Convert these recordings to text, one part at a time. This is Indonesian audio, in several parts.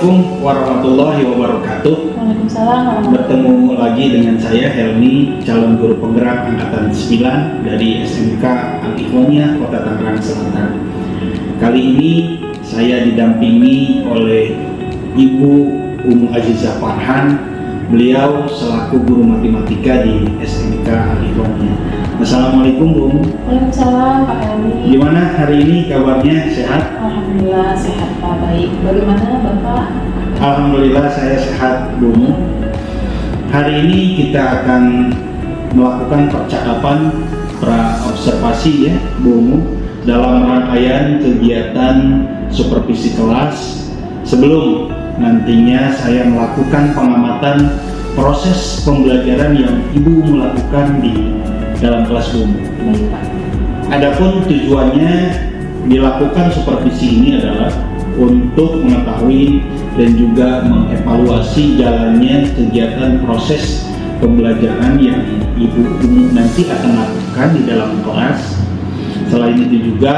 Assalamualaikum warahmatullahi wabarakatuh. Waalaikumsalam. Bertemu lagi dengan saya Helmi, calon guru penggerak angkatan 9 dari SMK Al-Ikhwaniyah Kota Tangerang Selatan. Kali ini saya didampingi oleh Ibu Umu Azizah Farhan. Beliau selaku guru matematika di SMK Al-Ikhwaniyah. Assalamualaikum Bu. Waalaikumsalam Pak Helmi. Gimana hari ini kabarnya, sehat? Alhamdulillah sehat Pak, baik. Bagaimana Bapak? Alhamdulillah saya sehat Bu. Hari ini kita akan melakukan percakapan pra-observasi ya Bu, dalam rangkaian kegiatan supervisi kelas sebelum nantinya saya melakukan pengamatan proses pembelajaran yang Ibu melakukan di dalam kelas Bu. Baik Pak. Adapun tujuannya dilakukan supervisi ini adalah untuk mengetahui dan juga mengevaluasi jalannya kegiatan proses pembelajaran yang Ibu nanti akan lakukan di dalam kelas. Selain itu juga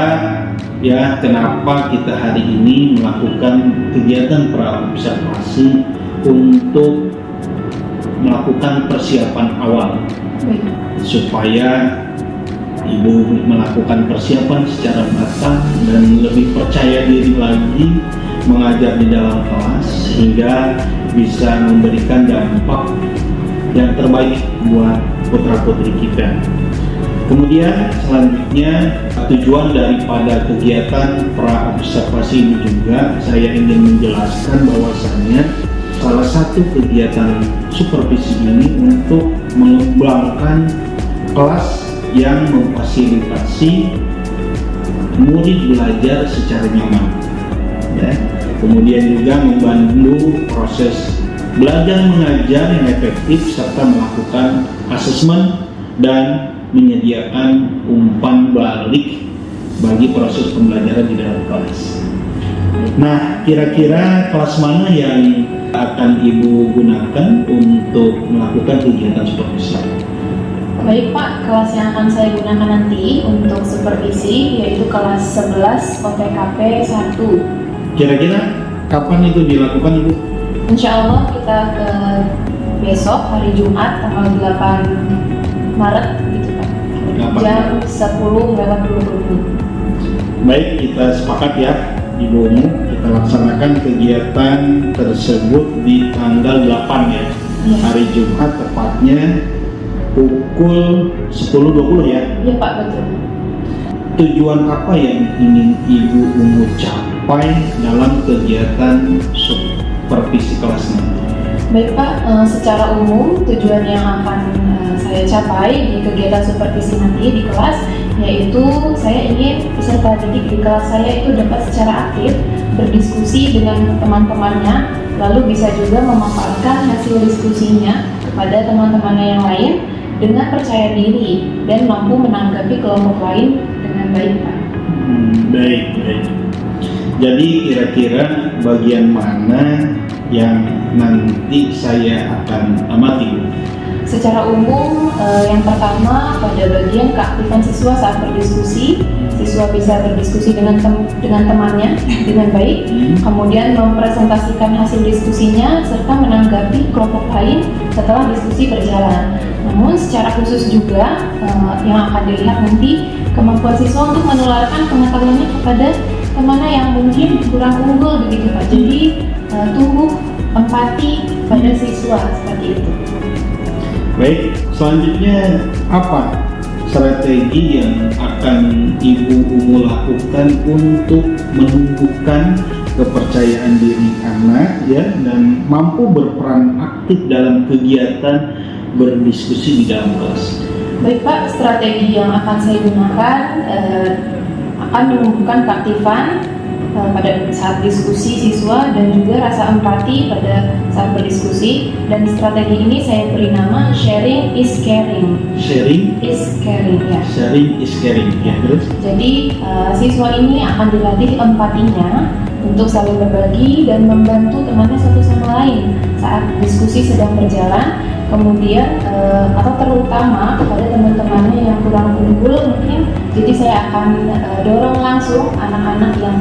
ya, kenapa kita hari ini melakukan kegiatan pra-observasi untuk melakukan persiapan awal. Baik. Supaya Ibu melakukan persiapan secara matang dan lebih percaya diri lagi mengajar di dalam kelas sehingga bisa memberikan dampak yang terbaik buat putra-putri kita. Kemudian selanjutnya tujuan daripada kegiatan pra-observasi ini juga saya ingin menjelaskan bahwasannya salah satu kegiatan supervisi ini untuk mengembangkan kelas yang memfasilitasi murid belajar secara nyaman ya. Kemudian juga membantu proses belajar mengajar yang efektif serta melakukan asesmen dan menyediakan umpan balik bagi proses pembelajaran di dalam kelas. Nah, kira-kira kelas mana yang akan Ibu gunakan untuk melakukan kegiatan supervisi? Baik Pak, kelas yang akan saya gunakan nanti untuk supervisi yaitu kelas 11 OTKP 1. Kira-kira kapan itu dilakukan Ibu? Insya Allah kita ke besok hari Jumat tanggal 8 Maret gitu Pak. Jam 10:20. Baik, kita sepakat ya Ibu Umu, kita laksanakan kegiatan tersebut di tanggal 8 ya, hari Jumat tepatnya pukul 10.20 ya. Iya Pak, betul. Tujuan apa yang ingin Ibu Umu capai dalam kegiatan supervisi kelas nanti? Baik Pak, secara umum tujuan yang akan saya capai di kegiatan supervisi nanti di kelas yaitu saya ingin peserta didik di kelas saya itu dapat secara aktif berdiskusi dengan teman-temannya, lalu bisa juga memanfaatkan hasil diskusinya kepada teman-temannya yang lain dengan percaya diri dan mampu menanggapi kelompok lain dengan baik Pak. Baik. Jadi kira-kira bagian mana yang nanti saya akan amati? Secara umum, yang pertama pada bagian keaktifan siswa saat berdiskusi, siswa bisa berdiskusi dengan temannya dengan baik, kemudian mempresentasikan hasil diskusinya serta menanggapi kelompok lain setelah diskusi berjalan. Namun secara khusus juga yang akan dilihat nanti kemampuan siswa untuk menularkan pengetahuannya kepada temannya yang mungkin kurang unggul begitu Pak. Jadi tumbuh empati pada siswa seperti itu. Baik, selanjutnya apa strategi yang akan Ibu Umu lakukan untuk menumbuhkan kepercayaan diri anak ya dan mampu berperan aktif dalam kegiatan berdiskusi di dalam kelas? Baik Pak, strategi yang akan saya gunakan akan menumbuhkan keaktifan pada saat diskusi siswa dan juga rasa empati pada saat berdiskusi, dan strategi ini saya beri nama sharing is caring. Sharing is caring ya. Sharing is caring ya, terus? Jadi siswa ini akan dilatih empatinya untuk saling berbagi dan membantu temannya satu sama lain saat diskusi sedang berjalan. Kemudian atau terutama kepada teman-temannya yang kurang unggul mungkin, jadi saya akan dorong langsung anak-anak yang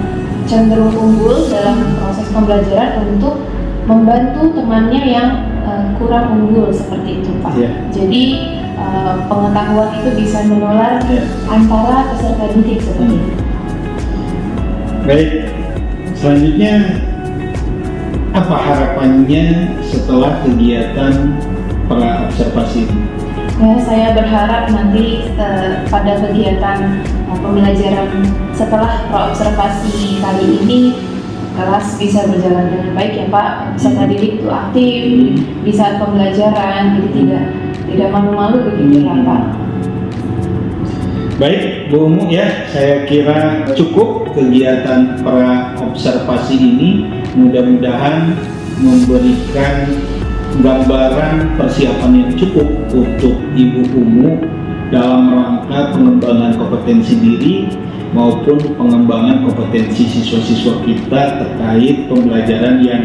cenderung unggul dalam proses pembelajaran untuk membantu temannya yang kurang unggul seperti itu, Pak. Iya. Jadi pengetahuan itu bisa menular antara peserta didik seperti itu. Baik, selanjutnya apa harapannya setelah kegiatan pra observasi ini? Ya, saya berharap nanti pada kegiatan pembelajaran setelah praobservasi kali ini kelas bisa berjalan dengan baik ya Pak. Peserta didik itu aktif di saat pembelajaran, jadi tidak malu-malu begitu ya Pak. Baik, Bu Umu ya, saya kira cukup kegiatan pra observasi ini. Mudah-mudahan memberikan gambaran persiapan yang cukup untuk Ibu Umu dalam rangka pengembangan kompetensi diri maupun pengembangan kompetensi siswa-siswa kita terkait pembelajaran yang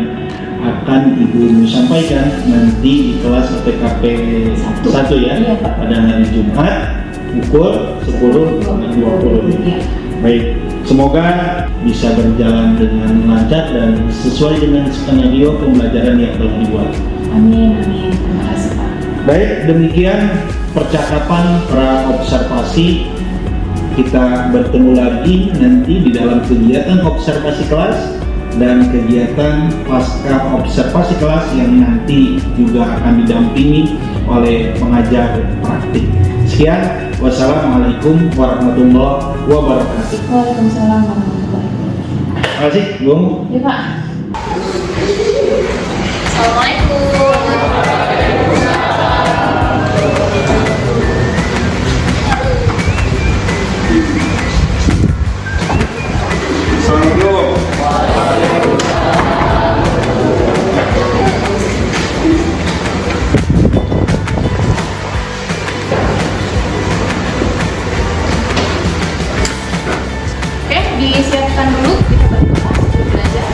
akan Ibu Umu sampaikan nanti di kelas PKP 1 ya, Iya, Pak. pada hari Jumat pukul 10.20. Iya. Baik, semoga bisa berjalan dengan lancar dan sesuai dengan skenario pembelajaran yang telah dibuat. Amin, amin. Terima kasih Pak. Baik, demikian percakapan pra-observasi. Kita bertemu lagi nanti di dalam kegiatan observasi kelas dan kegiatan pasca observasi kelas yang nanti juga akan didampingi oleh pengajar praktik. Sekian, wassalamualaikum warahmatullahi wabarakatuh. Waalaikumsalam warahmatullahi wabarakatuh. Terima kasih, Bung. Ya Pak. Assalamualaikum. Oke, disiapkan dulu kita berkelas belajar.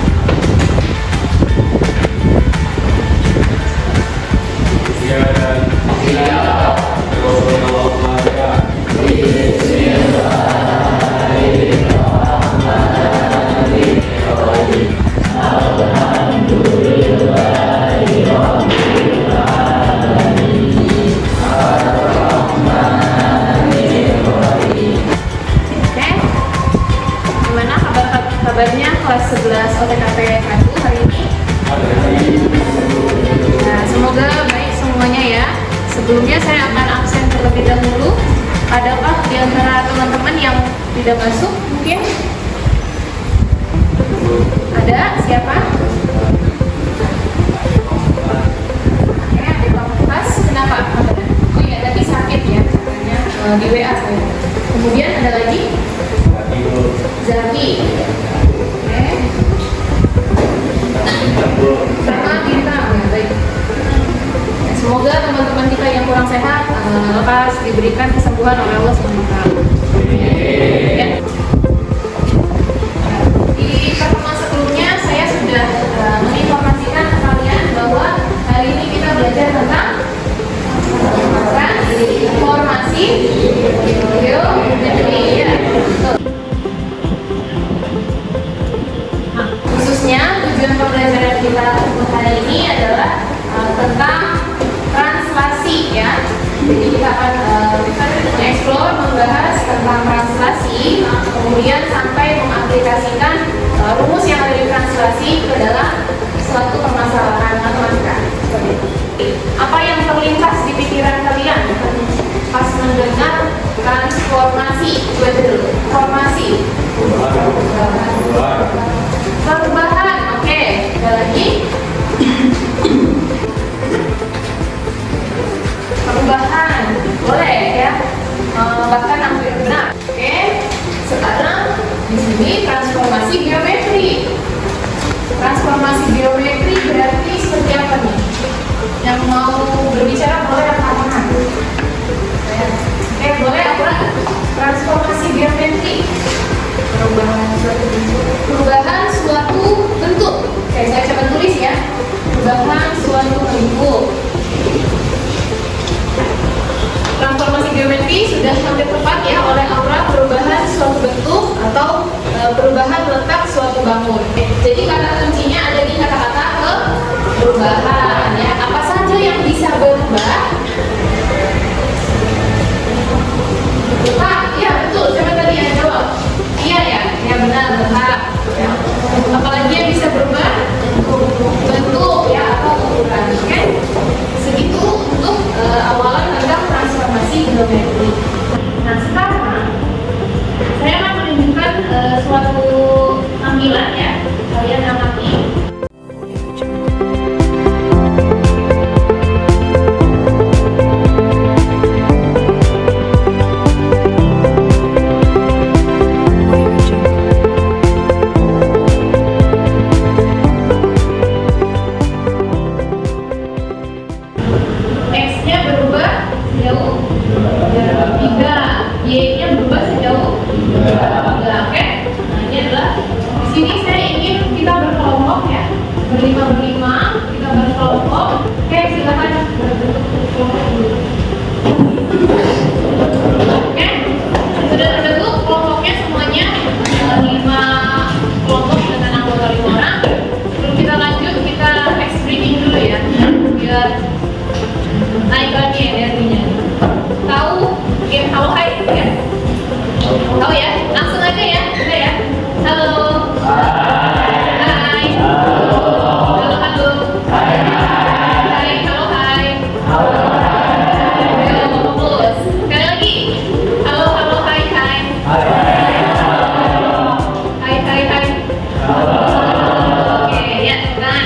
Oke, gimana kabarnya kelas 11 OTKP 1 hari ini? Nah, semoga baik semuanya ya. Sebelumnya saya akan absen terlebih dahulu. Adakah di antara teman-teman yang tidak masuk mungkin? Ada? Siapa? Oke, adik Pamungkas. Kenapa? Oh iya, tadi sakit ya katanya di WA saya. Kemudian ada lagi? Zaki. Oke. Sama Bintang. Ya, baik. Ya, semoga teman-teman kita yang kurang sehat lekas diberikan kesembuhan oleh Allah SWT. Ya. Di pertemuan sebelumnya saya sudah menginformasikan ke kalian bahwa hari ini kita belajar tentang transformasi geometri ya. Khususnya tujuan pembelajaran kita untuk hari ini adalah tentang translasi ya. Jadi kita akan mengeksplor, membahas tentang translasi, kemudian sampai mengaplikasikan rumus yang ada di translasi ke dalam suatu permasalahan matematika. Seperti itu. Apa yang terlintas di pikiran kalian pas mendengar transformasi? Coba dulu. Formasi. Perubahan. Oke. Ada lagi? Perubahan. Boleh ya. Bahkan hampir benar. Oke. Sekarang di sini transformasi geometri. Transformasi geometri berarti seperti apa nih? Yang mau berbicara boleh angkat tangan. Boleh apa? Transformasi geometri. Perubahan suatu bentuk. Oke, saya coba tulis ya. Perubahan suatu bentuk. Transformasi geometri sudah hampir tepat ya oleh Aura, perubahan suatu bentuk atau perubahan letak suatu kebangun. Jadi kata kuncinya ada di kata-kata perubahan ya. Apa saja yang bisa berubah? Iya betul. Siapa tadi yang jawab? Iya ya, ya benar berhak. Ya. Apalagi yang bisa berubah? Bentuk ya atau ukuran. Oke? Segitu untuk awalan tentang transformasi geometri. Nah sekarang saya akan menunjukkan suatu tampilan ya, kalian amati. X-nya berubah sejauh 3, Y-nya berubah sejauh 3, oke? Nah ini adalah di sini saya ingin kita berkelompok ya, berlima kita berkelompok. Oke, silakan berbentuk kelompok dulu. Oke, sudah terbentuk kelompoknya semuanya 5 kelompok dengan anggota 5 orang. Sebelum kita lanjut, kita explaining dulu ya, biar naik lagi energinya. Tahu game Halo Hai ya? Tahu ya? Langsung aja ya, udah ya. Halo. Hai. Halo halo. Hai. Halo hai. Ayo fokus. Sekali lagi. Halo halo hai hai. Hai hai hai. Oke ya, kan.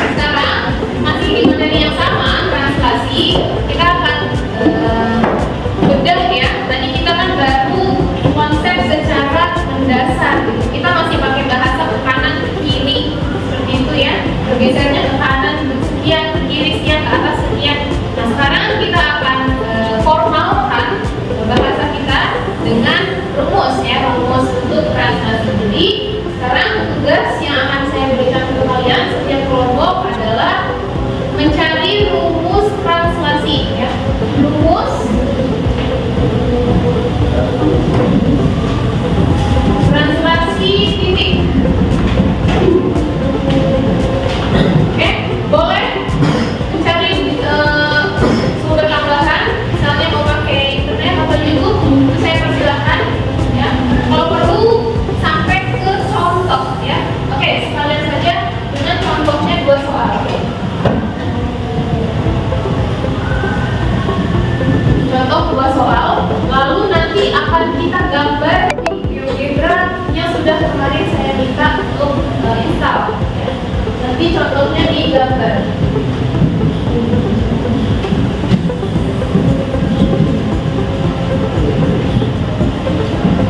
Sekarang masih di materi yang sama, translasi. Kita akan bedah ya. Tadi kita kan baru konsep secara mendasar. Kita masih pakai bahasa ke kanan ke kiri seperti itu ya. Bergesernya ke kanan sekian, ke kiri sekian, ke atas sekian. Nah sekarang kita akan formalkan bahasa kita dengan rumus ya, rumus untuk translasi. Jadi sekarang tugas yang akan saya berikan ke kalian setiap kelompok adalah mencari rumus translasi ya. Rumus translasi titik. Oke, boleh mencari sumber tambahan, misalnya mau pakai internet atau YouTube, itu saya persilahkan ya. Kalau perlu sampai ke contoh ya. Oke, sekalian saja dengan contohnya 2 soal. Contoh 2 soal, lalu nanti akan kita gambar di GeoGebra yang sudah kemarin saya minta untuk install ya. Nanti contohnya digambar.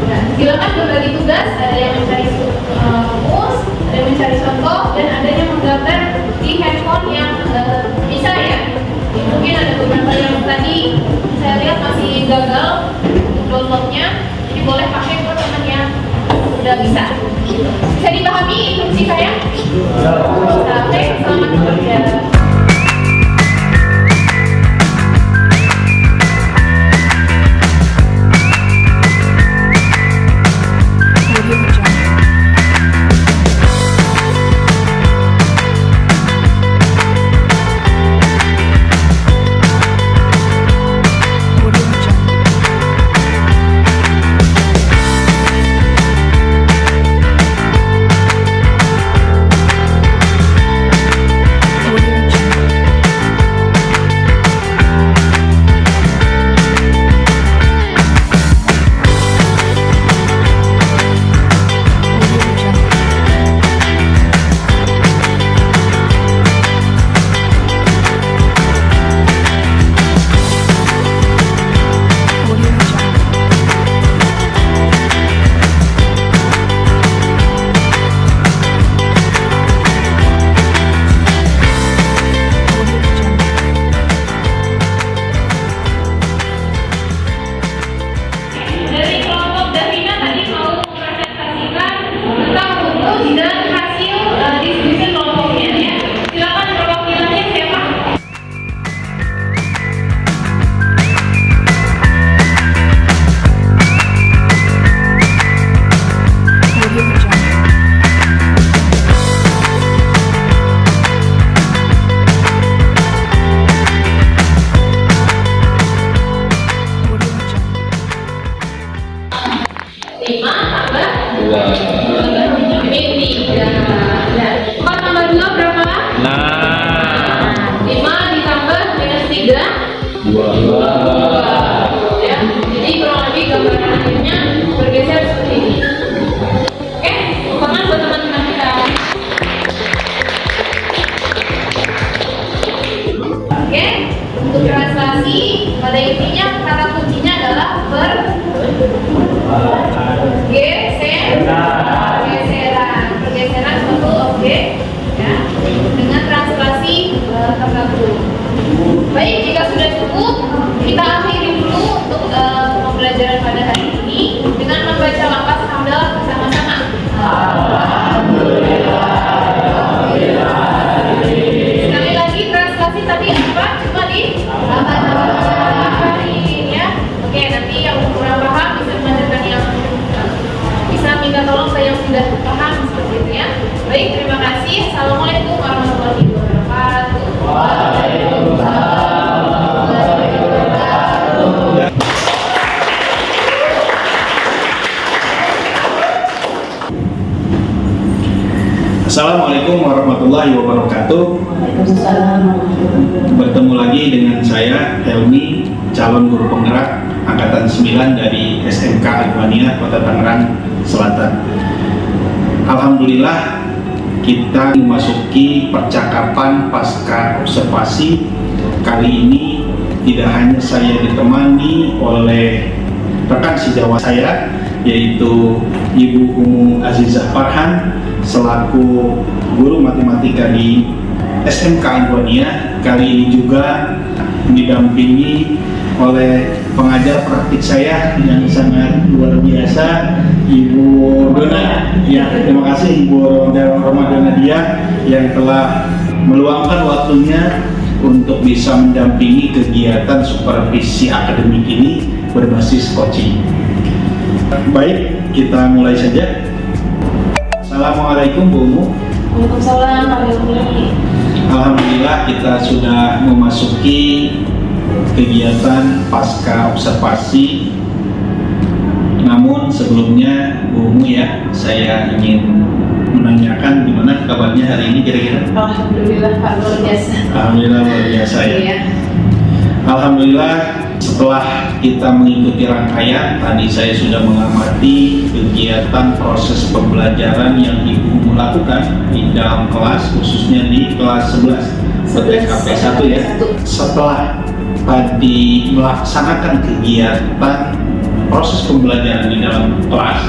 Nah, silakan berbagi tugas, ada yang mencari rumus, ada yang mencari contoh, dan ada yang menggambar di handphone yang bisa ya. Mungkin ada beberapa yang tadi saya lihat masih gagal downloadnya, jadi boleh pakai buat teman yang udah bisa. Bisa dipahami instruksi saya? Oke, selamat bekerja. Audio Baik, terima kasih. Assalamualaikum warahmatullahi wabarakatuh. Waalaikumsalam warahmatullahi wabarakatuh. Assalamualaikum warahmatullahi wabarakatuh. Bertemu lagi dengan saya Helmi, calon guru penggerak angkatan 9 dari SMK Alifania Kota Tangerang Selatan. Alhamdulillah kita memasuki percakapan pasca observasi. Kali ini tidak hanya saya ditemani oleh rekan sejawat saya, yaitu Ibu Umu Azizah Farhan selaku guru matematika di SMK Alifania. Kali ini juga didampingi oleh pengajar praktik saya yang sangat luar biasa, Ibu Dona. Ya, terima kasih Ibu Ramadan Nadia yang telah meluangkan waktunya untuk bisa mendampingi kegiatan supervisi akademik ini berbasis coaching. Baik, kita mulai saja. Assalamualaikum Bu Umu. Waalaikumsalam warahmatullahi. Alhamdulillah kita sudah memasuki kegiatan pasca observasi. Namun sebelumnya Bu Umu ya, saya ingin menanyakan gimana kabarnya hari ini kira-kira? Alhamdulillah Pak, luar biasa. Alhamdulillah luar biasa ya. Iya. Alhamdulillah setelah kita mengikuti rangkaian, tadi saya sudah mengamati kegiatan proses pembelajaran yang Ibu lakukan di dalam kelas, khususnya di kelas 11 PTKP 1 ya. Setelah tadi melaksanakan kegiatan proses pembelajaran di dalam kelas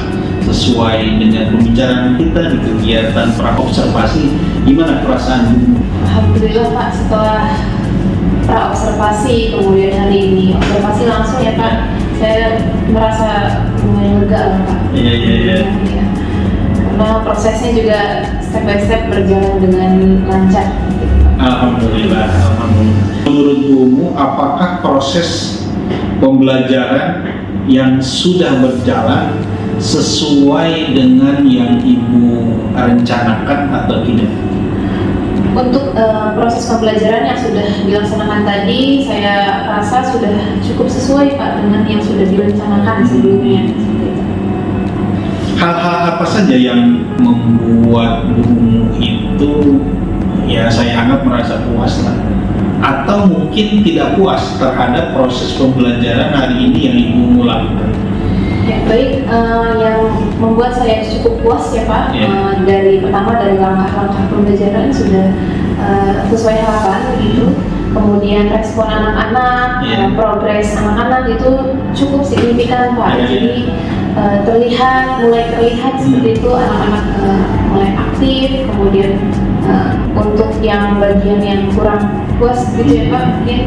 sesuai dengan pembicaraan kita di kegiatan pra-observasi, gimana perasaan Ibu? Alhamdulillah Pak, setelah pra-observasi kemudian hari ini observasi langsung ya Pak, saya merasa lumayan lega lah Pak. Iya. Ya. Karena prosesnya juga step by step berjalan dengan lancar. Alhamdulillah. Menurut Bu Umu, apakah proses pembelajaran yang sudah berjalan sesuai dengan yang Ibu rencanakan atau tidak? Untuk proses pembelajaran yang sudah dilaksanakan tadi, saya rasa sudah cukup sesuai Pak dengan yang sudah direncanakan sebelumnya. Hal-hal apa saja yang membuat Bu Umu itu ya saya anggap merasa puas lah, atau mungkin tidak puas terhadap proses pembelajaran hari ini yang Ibu Umu lakukan? Ya baik, yang membuat saya cukup puas ya Pak, dari pertama dari langkah-langkah pembelajaran sudah sesuai harapan gitu. Kemudian respon anak-anak, progres anak-anak itu cukup signifikan Pak. Jadi mulai terlihat seperti itu, anak-anak mulai aktif. Kemudian untuk yang bagian yang kurang puas gitu ya Pak, mungkin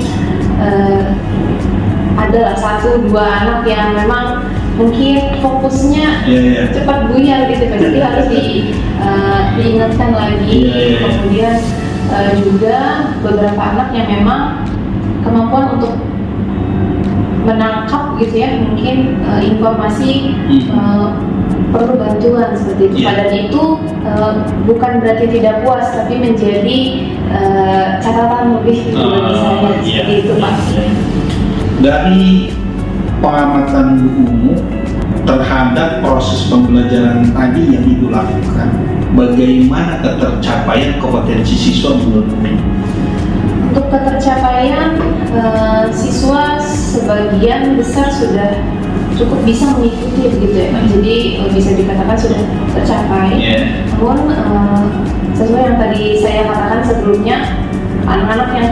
ada 1-2 anak yang memang mungkin fokusnya cepat buyar gitu Pak. Jadi harus diingatkan lagi. Kemudian juga beberapa anak yang memang kemampuan untuk menangkap gitu ya, mungkin informasi perlu bantuan seperti itu. Padahal itu bukan berarti tidak puas, tapi menjadi catatan lebih bagi saya seperti itu Pak. Dari pengamatan Bu Umu terhadap proses pembelajaran tadi yang Ibu lakukan, bagaimana ketercapaian kompetensi siswa menurut Bu? Untuk ketercapaian siswa sebagian besar sudah cukup bisa mengikuti begitu ya Pak. Jadi bisa dikatakan sudah tercapai. Namun sesuai yang tadi saya katakan sebelumnya, anak-anak yang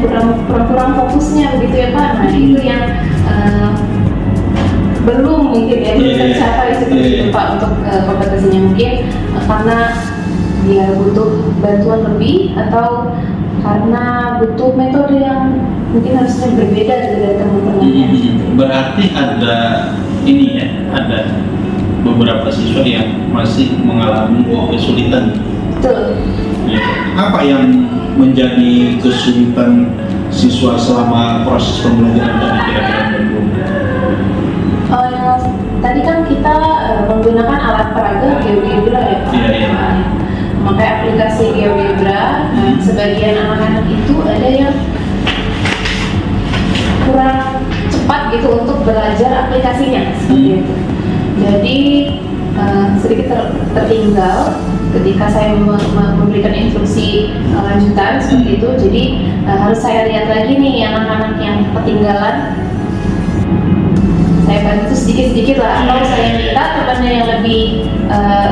kurang fokusnya begitu ya Pak. Nah itu yang belum mungkin ya belum tercapai seperti itu Pak untuk kompetensinya, mungkin karena dia butuh bantuan lebih atau karena butuh metode yang mungkin harusnya berbeda dari teman-temannya. Berarti ada ini ya, ada beberapa siswa yang masih mengalami kesulitan. Betul. Apa yang menjadi kesulitan siswa selama proses pembelajaran tadi kira-kira? Tadi kan kita menggunakan alat peraga geogebra ya Pak. Makanya sebagian anak-anak itu ada yang kurang cepat gitu untuk belajar aplikasinya seperti itu. Jadi sedikit tertinggal ketika saya memberikan instruksi lanjutan seperti itu. Jadi harus saya lihat lagi nih anak-anak yang ketinggalan, saya bantu sedikit-sedikit lah, atau saya minta temannya yang lebih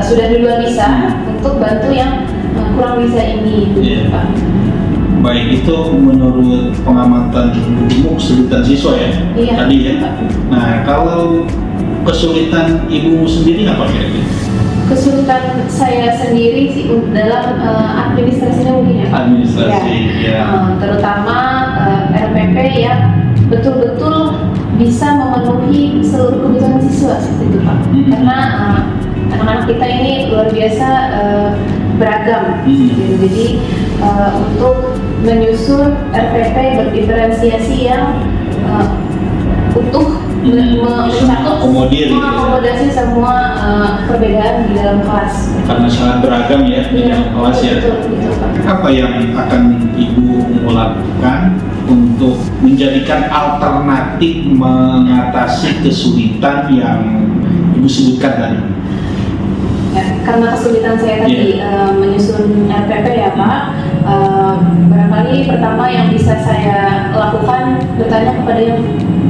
sudah duluan bisa untuk bantu yang kurang bisa ini gitu, Pak. Baik, itu menurut pengamatan ibu kesulitan siswa ya, Iya, tadi ya. Pak. Nah, kalau kesulitan ibu sendiri apa kira-kira? Kesulitan saya sendiri sih dalam administrasinya mungkin ya Pak. Administrasi, ya. Terutama RPP yang betul-betul bisa memenuhi seluruh kebutuhan siswa seperti itu Pak. Karena anak-anak kita ini luar biasa beragam. Jadi untuk menyusun RPP berdiferensiasi yang utuh, mengakomodasi semua perbedaan di dalam kelas. Karena sangat beragam ya di dalam kelas ya. Betul, Pak. Apa yang akan ibu lakukan untuk menjadikan alternatif mengatasi kesulitan yang ibu sebutkan tadi? Ya, karena kesulitan saya tadi menyusun RPP ya Pak, barangkali pertama yang bisa saya lakukan bertanya kepada yang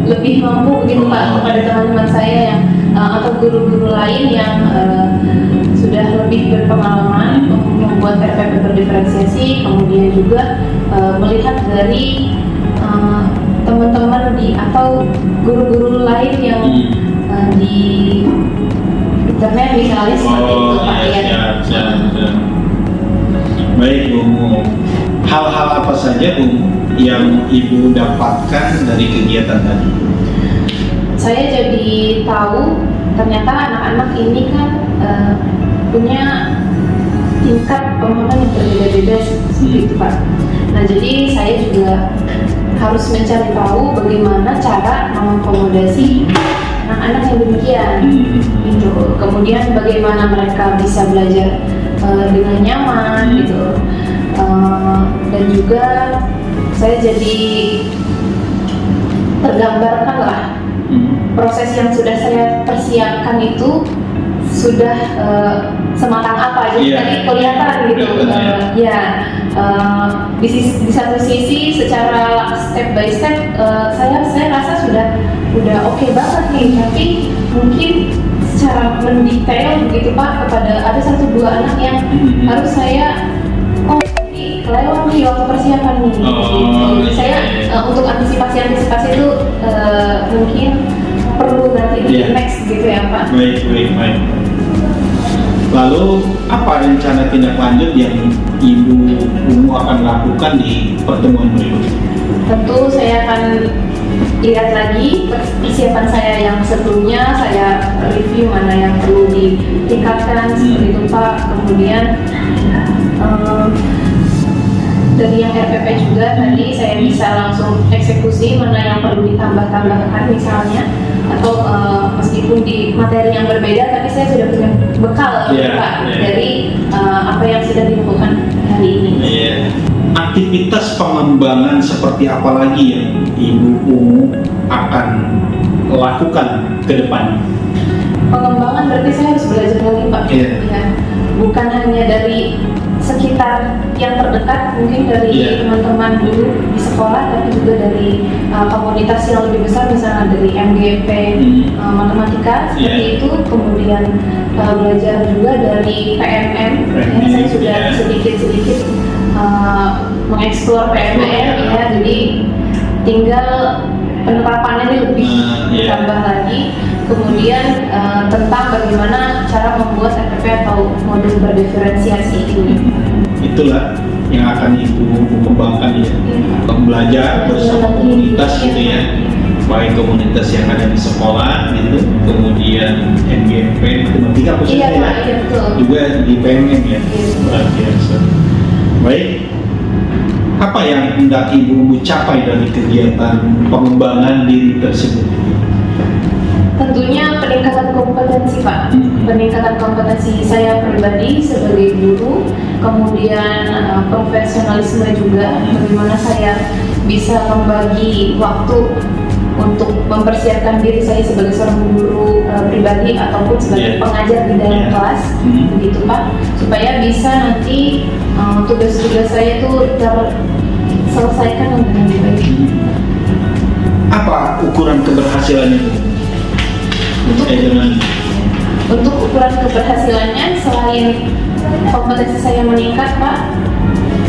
lebih mampu begitu Pak, kepada teman-teman saya yang atau guru-guru lain yang sudah lebih berpengalaman membuat RPP berdiferensiasi, kemudian juga melihat dari teman-teman atau guru-guru lain yang di internet misalnya seperti itu Pak ya. Baik Bu, hal-hal apa saja Bu yang ibu dapatkan dari kegiatan tadi? Saya jadi tahu ternyata anak-anak ini kan punya tingkat pemahaman yang berbeda-beda seperti itu Pak. Nah jadi saya juga harus mencari tahu bagaimana cara mengakomodasi anak-anak yang demikian gitu. Kemudian bagaimana mereka bisa belajar dengan nyaman gitu. Dan juga saya jadi tergambarkan lah proses yang sudah saya persiapkan itu sudah sematang apa. Jadi tadi kelihatan gitu di satu sisi secara step by step saya rasa sudah oke banget nih, tapi mungkin secara mendetail begitu Pak kepada ada 1-2 anak yang harus saya kelewat nih waktu persiapan nih. Jadi saya untuk antisipasi itu mungkin perlu nanti di next gitu ya Pak. Baik. Lalu apa rencana tindak lanjut yang Ibu Ungu akan lakukan di pertemuan berikutnya? Tentu saya akan lihat lagi persiapan saya yang sebelumnya, saya review mana yang perlu ditingkatkan seperti itu Pak. Kemudian dari yang RPP juga tadi saya bisa langsung eksekusi mana yang perlu ditambah-tambahkan misalnya, atau meskipun di materi yang berbeda tapi saya sudah punya bekal Pak dari apa yang sudah dilakukan hari ini. Aktivitas pengembangan seperti apa lagi yang Ibu Ungu akan lakukan ke depan? Pengembangan berarti saya harus belajar lagi Pak. Ya, bukan hanya dari sekitar yang terdekat, mungkin dari teman-teman dulu di sekolah, tapi juga dari komunitas yang lebih besar, misalnya dari MGP matematika seperti itu. Kemudian belajar juga dari PMM. Saya sudah sedikit-sedikit mengeksplor PMM ya, jadi tinggal penerapannya ini lebih ditambah lagi. Kemudian tentang bagaimana cara membuat RPP atau modul berdiferensiasi ini. Itulah yang akan Ibu kembangkan ya, belajar bersama komunitas gitu ya, baik komunitas yang ada di sekolah gitu, kemudian MGP matematika khususnya juga di PMM ya, luar biasa. Baik, apa yang hendak Ibu capai dari kegiatan pengembangan diri tersebut? Tentunya peningkatan kompetensi Pak, peningkatan kompetensi saya pribadi sebagai guru, kemudian profesionalisme juga, bagaimana saya bisa membagi waktu untuk mempersiapkan diri saya sebagai seorang guru pribadi ataupun sebagai pengajar di dalam kelas, begitu Pak, supaya bisa nanti tugas-tugas saya itu terselesaikan dengan baik. Apa ukuran keberhasilannya Bu? Untuk ukuran keberhasilannya, selain kompetensi saya meningkat Pak,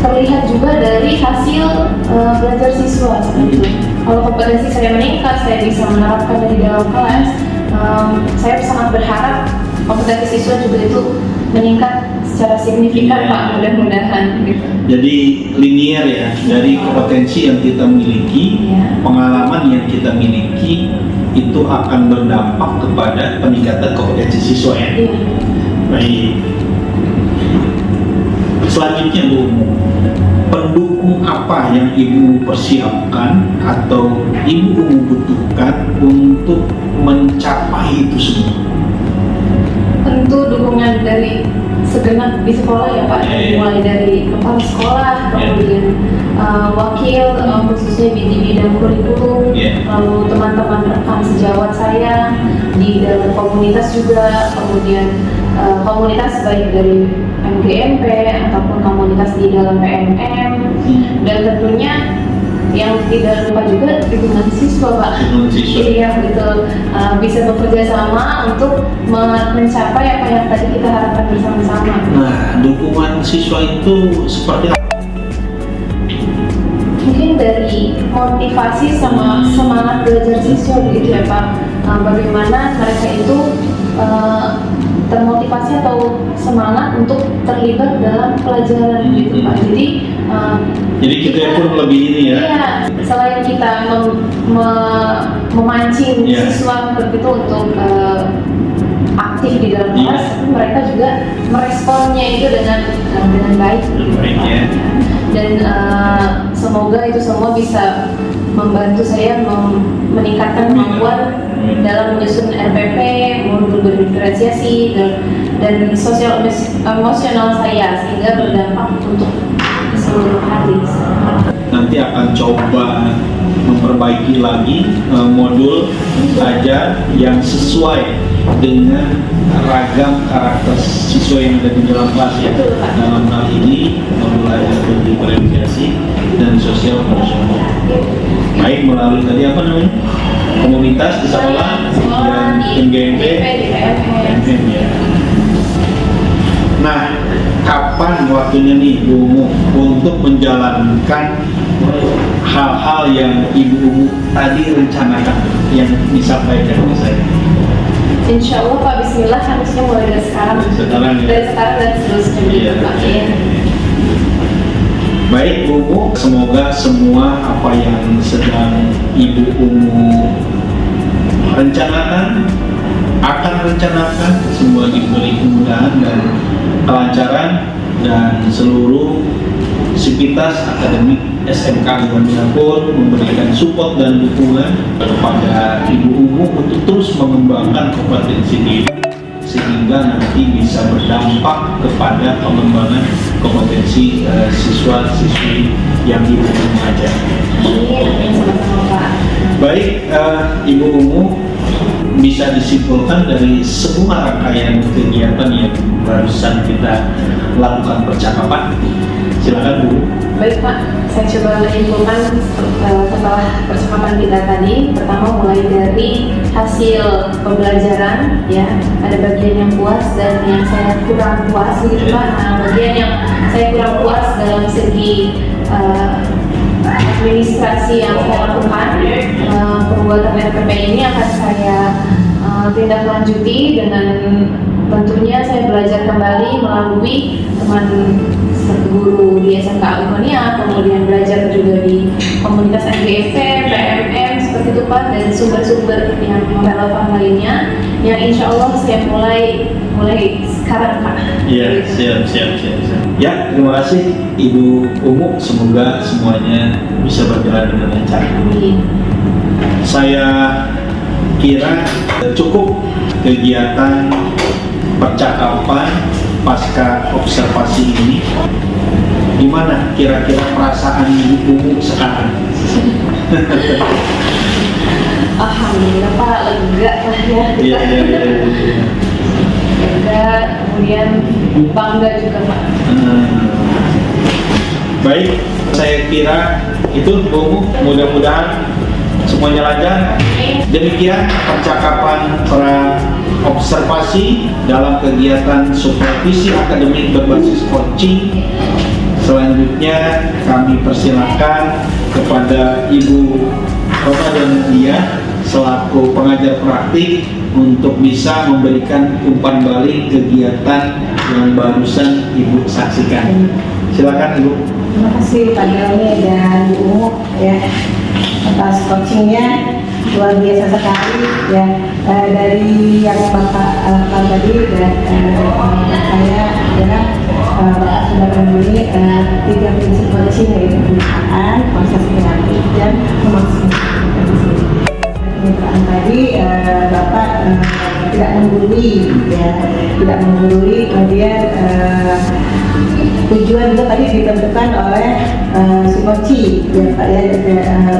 terlihat juga dari hasil belajar siswa seperti itu. Kalau kompetensi saya meningkat, saya bisa menerapkan dari dalam kelas. Saya sangat berharap kompetensi siswa juga itu meningkat secara signifikan Pak, mudah-mudahan gitu. Jadi linear ya, dari kompetensi yang kita miliki, pengalaman yang kita miliki itu akan berdampak kepada peningkatan kompetensi siswa ya. Baik. Selanjutnya Bu, pendukung apa yang Ibu persiapkan atau Ibu butuhkan untuk mencapai itu semua? Tentu dukungan dari segenap di sekolah ya Pak, mulai dari kepala sekolah, kemudian wakil, khususnya di bidang kurikulum, lalu teman-teman rekan sejawat saya di dalam komunitas juga, kemudian komunitas baik dari MGMP ataupun komunitas di dalam PMM, dan tentunya yang tidak lupa juga dukungan siswa Pak. Iya betul, bisa bekerja sama untuk mencapai apa yang tadi kita harapkan bersama-sama. Nah, dukungan siswa itu seperti apa? Mungkin dari motivasi sama semangat belajar siswa begitu ya Pak. Bagaimana mereka itu termotivasi atau semangat untuk terlibat dalam pelajaran gitu Pak. Jadi kita pun lebih ini ya. Iya, selain kita memancing siswa seperti itu untuk aktif di dalam kelas, tapi mereka juga meresponnya itu dengan baik. Ya. Dan semoga itu semua bisa membantu saya meningkatkan kemampuan dalam menyusun RPP, modul berdiferensiasi dan sosial emosional saya, sehingga berdampak untuk seluruh hari. Nanti akan coba memperbaiki lagi modul ajar yang sesuai dengan ragam karakter siswa yang ada di dalam kelas ya. Dalam hal ini modul ajar berdiferensiasi dan sosial emosional. Baik melalui tadi apa namanya? Komunitas di sekolah dan MGMP, PMM ya. Nah, kapan waktunya nih Bu untuk menjalankan hal-hal yang Ibu tadi rencanakan yang disampaikan ke saya? Insya Allah Pak, Bismillah, harusnya mulai dari sekarang. Dari sekarang dan seterusnya Pak. Baik Bu, semoga semua apa yang sedang Ibu rencanakan, akan rencanakan, semua diberi kemudahan dan kelancaran, dan seluruh sivitas akademik SMK Ikhwaniyah pun memberikan support dan dukungan kepada Ibu untuk terus mengembangkan kompetensi diri sehingga nanti bisa berdampak kepada pengembangan kompetensi siswa-siswi yang Ibu mengajar. Baik, Ibu bisa disimpulkan dari semua rangkaian kegiatan yang barusan kita lakukan percakapan. Silakan Bu. Baik Pak, saya coba menyimpulkan setelah percakapan kita tadi. Pertama, mulai dari hasil pembelajaran ya, ada bagian yang puas dan yang saya kurang puas gitu Pak. Nah, bagian yang saya kurang puas dalam segi administrasi yang saya lakukan, pembuatan RPP ini akan saya tindak lanjuti dengan tentunya saya belajar kembali melalui teman guru di SMK Ikhwaniyah, kemudian belajar juga di komunitas MGMP, PMM seperti itu Pak, dan sumber-sumber yang relevan lainnya yang insya Allah saya mulai sekarang Pak. Iya, siap. Ya, terima kasih Ibu semoga semuanya bisa berjalan dengan lancar. Amin. Saya kira cukup kegiatan percakapan pasca observasi ini? Gimana kira-kira perasaan ibu sekarang? Alhamdulillah Pak, lega lah ya. Iya. Lega, kemudian bangga juga Pak. Baik, saya kira itu Bu, mudah-mudahan semuanya lancar. Demikian percakapan para observasi dalam kegiatan supervisi akademik berbasis coaching. Selanjutnya kami persilakan kepada Ibu Romadhona Dia selaku pengajar praktik untuk bisa memberikan umpan balik kegiatan yang barusan Ibu saksikan. Silakan Ibu. Terima kasih Pak Delmi dan Bu Umu ya atas coachingnya, luar biasa sekali ya. Dari yang Bapak tadi dan saya adalah Bapak sudah memberi 3 prinsip coaching, yaitu penyertaan, proses kreatif dan memaksimalkan potensi. Penyertaan tadi Bapak tidak menggurui ya, tidak menggurui, kemudian tujuan juga tadi ditentukan oleh si coach ya Pak ya,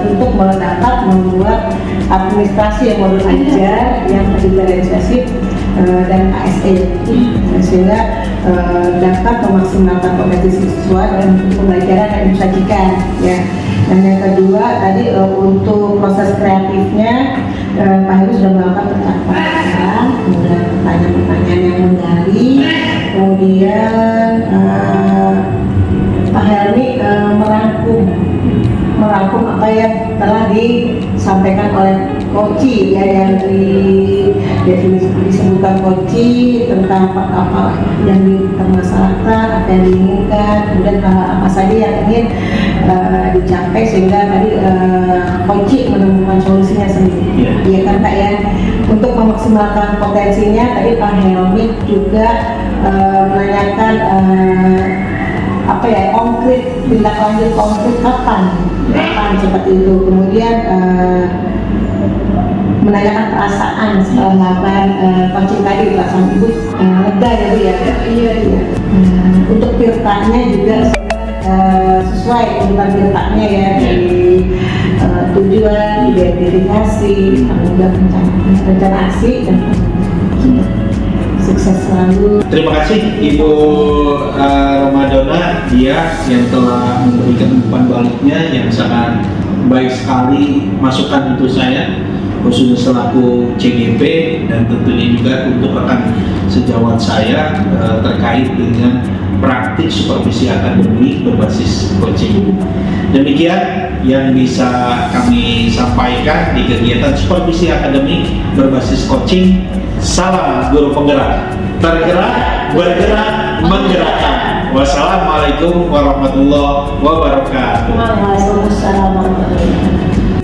untuk dapat membuat administrasi yang modul ajar yang digitalisasi dan ASE, sehingga dapat memaksimalkan potensi siswa dan pembelajaran yang disajikan ya. Dan yang kedua tadi untuk proses kreatifnya Pak Heru sudah melakukan percakapan, kemudian pertanyaan-pertanyaan yang menggali, kemudian Pak Helmi merangkum apa yang telah disampaikan oleh Koci ya, yang disebutkan Koci tentang apa yang dipermasalahkan, apa yang diinginkan, kemudian apa saja yang ingin dicapai, sehingga tadi Koci menemukan solusinya sendiri. Iya kan Pak ya. Untuk memaksimalkan potensinya tadi Pak Helmi juga menanyakan konkret, tindak lanjut konkret kapan seperti itu, kemudian menanyakan perasaan setelah melakukan coaching tadi, perasaan ibu lega ya Bu ya. Iya. Untuk tirtanya juga sesuai dengan tirtanya ya, dari tujuan, identifikasi, kemudian rencana aksi dan sukses selalu. Terima kasih Ibu Romadhona Dia yang telah memberikan umpan baliknya yang sangat baik sekali, masukan untuk saya khususnya selaku CGP, dan tentunya juga untuk rekan sejawat saya terkait dengan praktik supervisi akademik berbasis coaching. Demikian yang bisa kami sampaikan di kegiatan supervisi akademik berbasis coaching. Salam guru penggerak, tergerak, bergerak, menggerakkan. Wassalamualaikum warahmatullahi wabarakatuh. Waalaikumsalam warahmatullahi wabarakatuh.